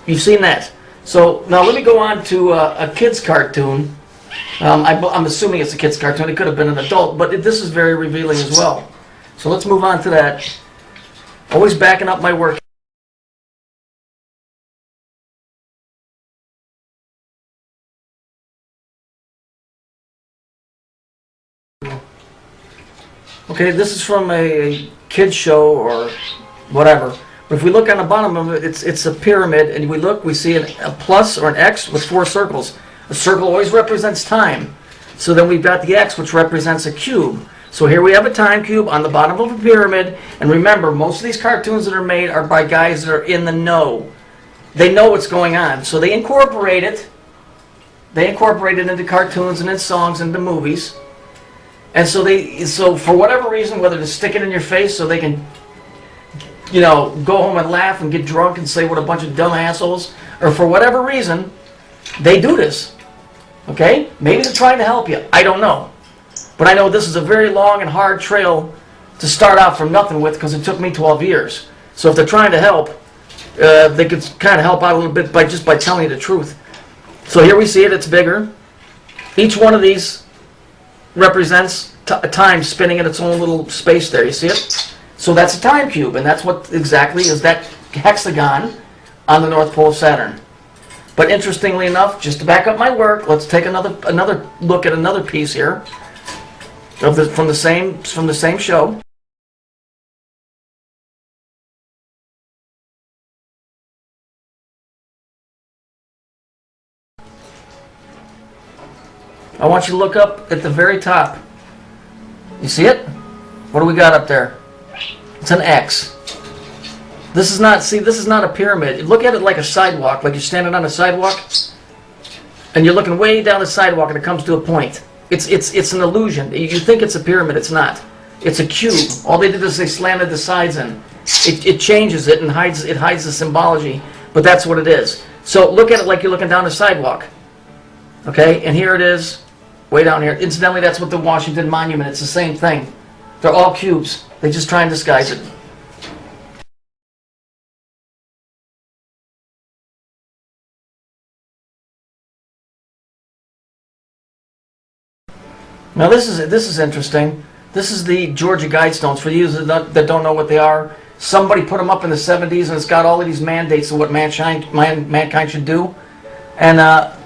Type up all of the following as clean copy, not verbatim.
You've seen that. So now let me go on to a kid's cartoon. I'm assuming it's a kid's cartoon. It could have been an adult, but this is very revealing as well. So let's move on to that. Always backing up my work. Okay, this is from a kid's show or whatever. But if we look on the bottom of it, it's a pyramid, and we see a plus or an X with 4 circles. A circle always represents time. So then we've got the X, which represents a cube. So here we have a time cube on the bottom of a pyramid. And remember, most of these cartoons that are made are by guys that are in the know. They know what's going on. So they incorporate it. They incorporate it into cartoons and in songs and into movies. And so for whatever reason, whether to stick it in your face so they can, go home and laugh and get drunk and say what a bunch of dumb assholes, or for whatever reason, they do this. Okay? Maybe they're trying to help you. I don't know. But I know this is a very long and hard trail to start out from nothing with, because it took me 12 years. So if they're trying to help, they could kind of help out a little bit just by telling you the truth. So here we see it. It's bigger. Each one of these represents time spinning in its own little space there. You see it? So that's a time cube, and that's what exactly is that hexagon on the North Pole of Saturn. But interestingly enough, just to back up my work, let's take another look at another piece here from the same show. I want you to look up at the very top. You see it? What do we got up there? It's an X. This is not a pyramid. Look at it like a sidewalk, like you're standing on a sidewalk, and you're looking way down the sidewalk, and it comes to a point. It's an illusion. You think it's a pyramid. It's not. It's a cube. All they did is they slanted the sides in. It changes it and hides the symbology, but that's what it is. So look at it like you're looking down a sidewalk. Okay, and here it is, way down here. Incidentally, that's what the Washington Monument. It's the same thing. They're all cubes. They just try and disguise it. Now this is interesting. This is the Georgia Guidestones. For you that don't know what they are, somebody put them up in the 70s, and it's got all of these mandates of what mankind should do. And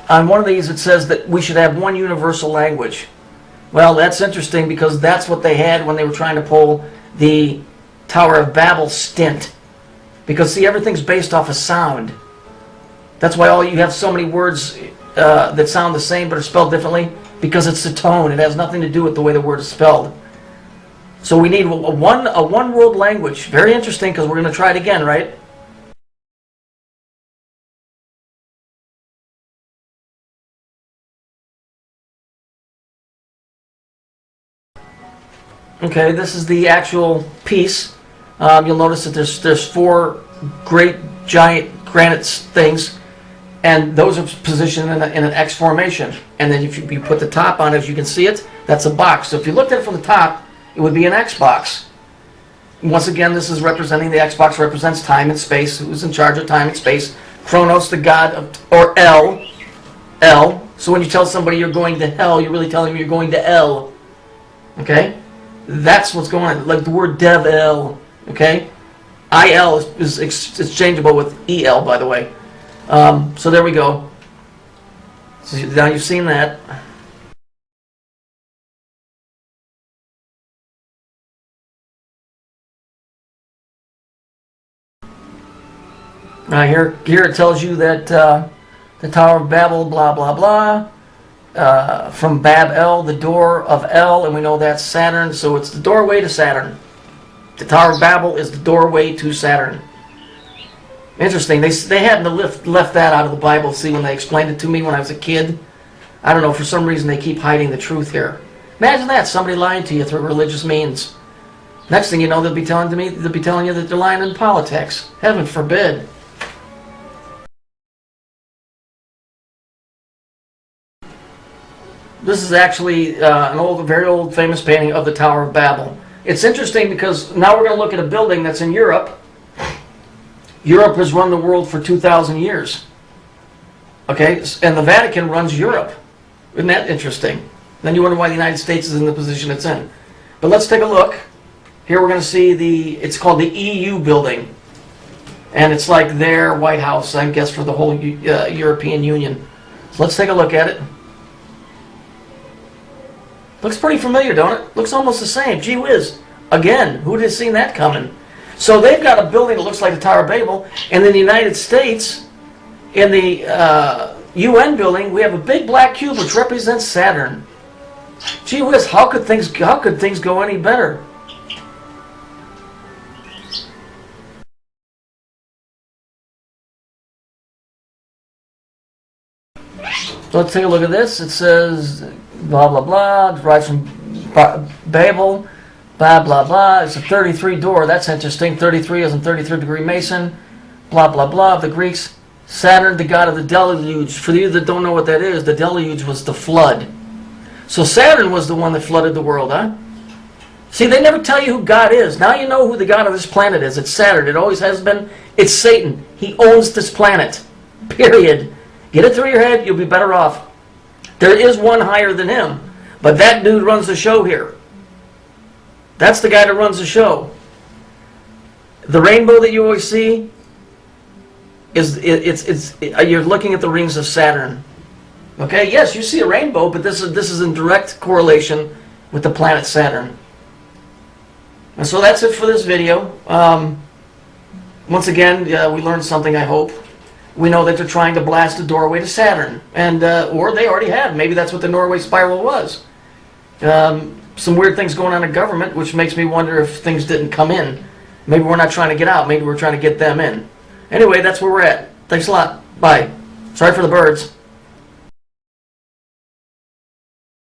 on one of these it says that we should have one universal language. Well, that's interesting, because that's what they had when they were trying to pull the Tower of Babel stint. Because see, everything's based off of sound. That's why you have so many words that sound the same but are spelled differently. Because it's the tone. It has nothing to do with the way the word is spelled. So we need a one world language. Very interesting, because we're going to try it again, right? Okay, this is the actual piece. You'll notice that there's 4 great giant granite things. And those are positioned in an X formation. And then if you put the top on it, as you can see it, that's a box. So if you looked at it from the top, it would be an X box. Once again, this is representing, the X box represents time and space. Who's in charge of time and space? Chronos, the god of, or El. So when you tell somebody you're going to hell, you're really telling them you're going to El. Okay? That's what's going on. Like the word Dev-El. Okay? I-L is exchangeable with E-L, by the way. So there we go. So now you've seen that. Now here it tells you that the Tower of Babel, blah blah blah, from Bab-El, the door of El, and we know that's Saturn, so it's the doorway to Saturn. The Tower of Babel is the doorway to Saturn. Interesting. They hadn't left that out of the Bible, see, when they explained it to me when I was a kid. I don't know, for some reason they keep hiding the truth here. Imagine that, somebody lying to you through religious means. Next thing you know, they'll be telling you that they're lying in politics. Heaven forbid. This is actually a very old famous painting of the Tower of Babel. It's interesting because now we're going to look at a building that's in Europe. Europe has run the world for 2,000 years. Okay, and the Vatican runs Europe. Isn't that interesting? Then you wonder why the United States is in the position it's in. But let's take a look. Here we're going to see it's called the EU building. And it's like their White House, I guess, for the whole European Union. So let's take a look at it. Looks pretty familiar, don't it? Looks almost the same. Gee whiz. Again, who'd have seen that coming? So they've got a building that looks like the Tower of Babel. And in the United States, in the UN building, we have a big black cube which represents Saturn. Gee whiz, how could things go any better? So let's take a look at this. It says blah blah blah, derived from Babel, blah blah blah. It's a 33 door. That's interesting. 33 as in 33-degree Mason. Blah blah blah of the Greeks. Saturn, the god of the deluge. For you that don't know what that is, the deluge was the flood. So Saturn was the one that flooded the world, huh? See, they never tell you who God is. Now you know who the god of this planet is. It's Saturn. It always has been. It's Satan. He owns this planet. Period. Get it through your head, you'll be better off. There is one higher than him, but that dude runs the show here. That's the guy that runs the show. The rainbow that you always see you're looking at the rings of Saturn. Okay, yes, you see a rainbow, but this is in direct correlation with the planet Saturn. And so that's it for this video. Once again, we learned something, I hope. We know that they're trying to blast a doorway to Saturn, and or they already have. Maybe that's what the Norway spiral was. Some weird things going on in government, which makes me wonder if things didn't come in. Maybe we're not trying to get out. Maybe we're trying to get them in. Anyway, that's where we're at. Thanks a lot. Bye. Sorry for the birds.